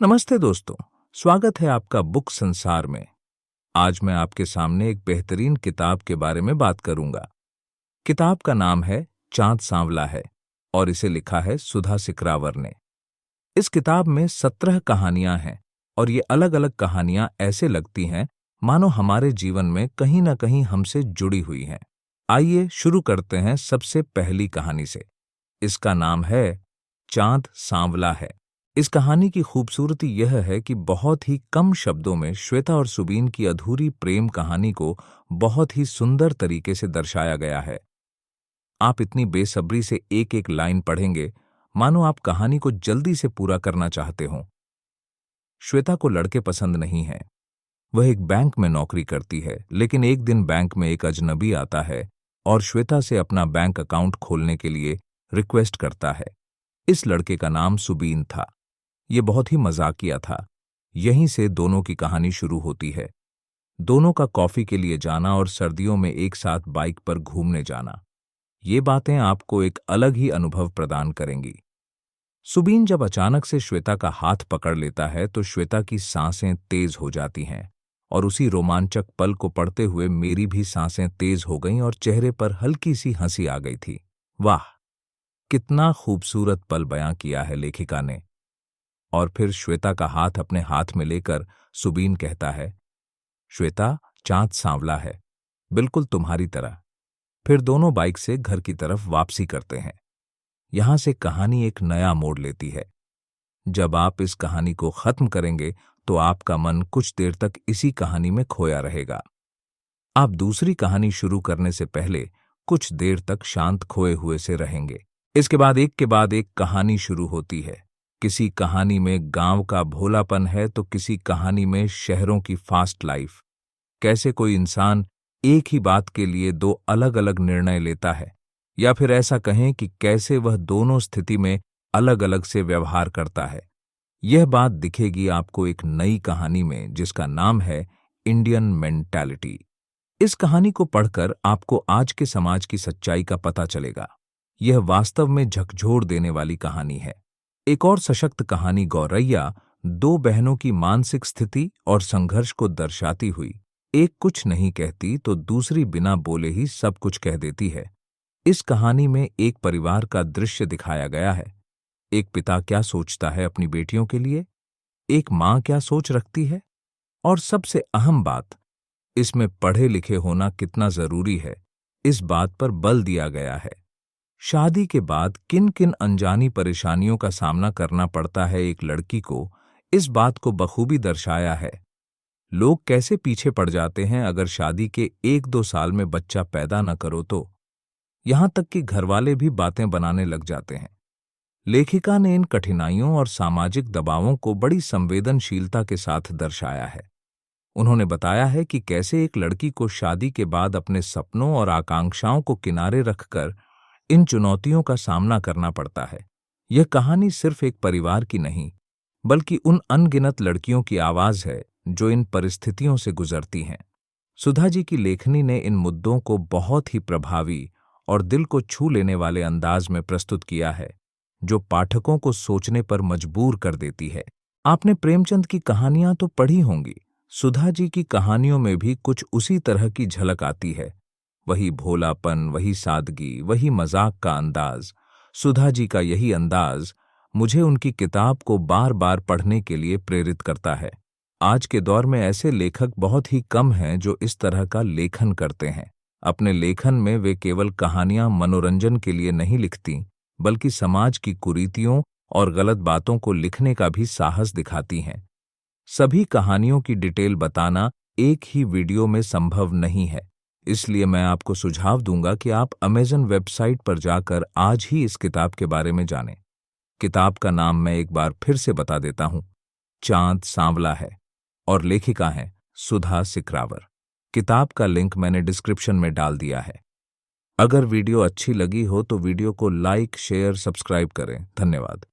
नमस्ते दोस्तों, स्वागत है आपका बुक संसार में। आज मैं आपके सामने एक बेहतरीन किताब के बारे में बात करूंगा। किताब का नाम है चांद सांवला है और इसे लिखा है सुधा सिकरावर ने। इस किताब में 17 कहानियां हैं और ये अलग अलग कहानियां ऐसे लगती हैं मानो हमारे जीवन में कहीं ना कहीं हमसे जुड़ी हुई हैं। आइए शुरू करते हैं सबसे पहली कहानी से। इसका नाम है चांद सांवला है। इस कहानी की खूबसूरती यह है कि बहुत ही कम शब्दों में श्वेता और सुबीन की अधूरी प्रेम कहानी को बहुत ही सुंदर तरीके से दर्शाया गया है। आप इतनी बेसब्री से एक एक लाइन पढ़ेंगे मानो आप कहानी को जल्दी से पूरा करना चाहते हो। श्वेता को लड़के पसंद नहीं हैं। वह एक बैंक में नौकरी करती है, लेकिन एक दिन बैंक में एक अजनबी आता है और श्वेता से अपना बैंक अकाउंट खोलने के लिए रिक्वेस्ट करता है। इस लड़के का नाम सुबीन था। ये बहुत ही मजाकिया था। यहीं से दोनों की कहानी शुरू होती है। दोनों का कॉफी के लिए जाना और सर्दियों में एक साथ बाइक पर घूमने जाना, ये बातें आपको एक अलग ही अनुभव प्रदान करेंगी। सुबीन जब अचानक से श्वेता का हाथ पकड़ लेता है तो श्वेता की सांसें तेज हो जाती हैं और उसी रोमांचक पल को पढ़ते हुए मेरी भी सांसें तेज हो गईं और चेहरे पर हल्की सी हंसी आ गई थी। वाह, कितना खूबसूरत पल बयां किया है लेखिका ने। और फिर श्वेता का हाथ अपने हाथ में लेकर सुबीन कहता है, श्वेता, चांद सांवला है, बिल्कुल तुम्हारी तरह। फिर दोनों बाइक से घर की तरफ वापसी करते हैं। यहां से कहानी एक नया मोड़ लेती है। जब आप इस कहानी को खत्म करेंगे तो आपका मन कुछ देर तक इसी कहानी में खोया रहेगा। आप दूसरी कहानी शुरू करने से पहले कुछ देर तक शांत खोए हुए से रहेंगे। इसके बाद एक कहानी शुरू होती है। किसी कहानी में गांव का भोलापन है तो किसी कहानी में शहरों की फास्ट लाइफ। कैसे कोई इंसान एक ही बात के लिए दो अलग अलग निर्णय लेता है, या फिर ऐसा कहें कि कैसे वह दोनों स्थिति में अलग अलग से व्यवहार करता है। यह बात दिखेगी आपको एक नई कहानी में जिसका नाम है इंडियन मेंटालिटी। इस कहानी को पढ़कर आपको आज के समाज की सच्चाई का पता चलेगा। यह वास्तव में झकझोर देने वाली कहानी है। एक और सशक्त कहानी गौरैया, दो बहनों की मानसिक स्थिति और संघर्ष को दर्शाती हुई। एक कुछ नहीं कहती तो दूसरी बिना बोले ही सब कुछ कह देती है। इस कहानी में एक परिवार का दृश्य दिखाया गया है। एक पिता क्या सोचता है अपनी बेटियों के लिए, एक माँ क्या सोच रखती है, और सबसे अहम बात, इसमें पढ़े लिखे होना कितना जरूरी है, इस बात पर बल दिया गया है। शादी के बाद किन किन अनजानी परेशानियों का सामना करना पड़ता है एक लड़की को, इस बात को बखूबी दर्शाया है। लोग कैसे पीछे पड़ जाते हैं अगर शादी के 1-2 साल में बच्चा पैदा न करो तो। यहां तक कि घरवाले भी बातें बनाने लग जाते हैं। लेखिका ने इन कठिनाइयों और सामाजिक दबावों को बड़ी संवेदनशीलता के साथ दर्शाया है। उन्होंने बताया है कि कैसे एक लड़की को शादी के बाद अपने सपनों और आकांक्षाओं को किनारे रखकर इन चुनौतियों का सामना करना पड़ता है। यह कहानी सिर्फ एक परिवार की नहीं, बल्कि उन अनगिनत लड़कियों की आवाज है जो इन परिस्थितियों से गुजरती हैं। सुधा जी की लेखनी ने इन मुद्दों को बहुत ही प्रभावी और दिल को छू लेने वाले अंदाज में प्रस्तुत किया है, जो पाठकों को सोचने पर मजबूर कर देती है। आपने प्रेमचंद की कहानियां तो पढ़ी होंगी। सुधा जी की कहानियों में भी कुछ उसी तरह की झलक आती है। वही भोलापन, वही सादगी, वही मजाक का अंदाज। सुधा जी का यही अंदाज मुझे उनकी किताब को बार बार पढ़ने के लिए प्रेरित करता है। आज के दौर में ऐसे लेखक बहुत ही कम हैं जो इस तरह का लेखन करते हैं। अपने लेखन में वे केवल कहानियां मनोरंजन के लिए नहीं लिखती, बल्कि समाज की कुरीतियों और गलत बातों को लिखने का भी साहस दिखाती हैं। सभी कहानियों की डिटेल बताना एक ही वीडियो में संभव नहीं है, इसलिए मैं आपको सुझाव दूंगा कि आप अमेज़न वेबसाइट पर जाकर आज ही इस किताब के बारे में जानें। किताब का नाम मैं एक बार फिर से बता देता हूं, चांद सांवला है, और लेखिका हैं सुधा सिकरावर। किताब का लिंक मैंने डिस्क्रिप्शन में डाल दिया है। अगर वीडियो अच्छी लगी हो तो वीडियो को लाइक, शेयर, सब्सक्राइब करें। धन्यवाद।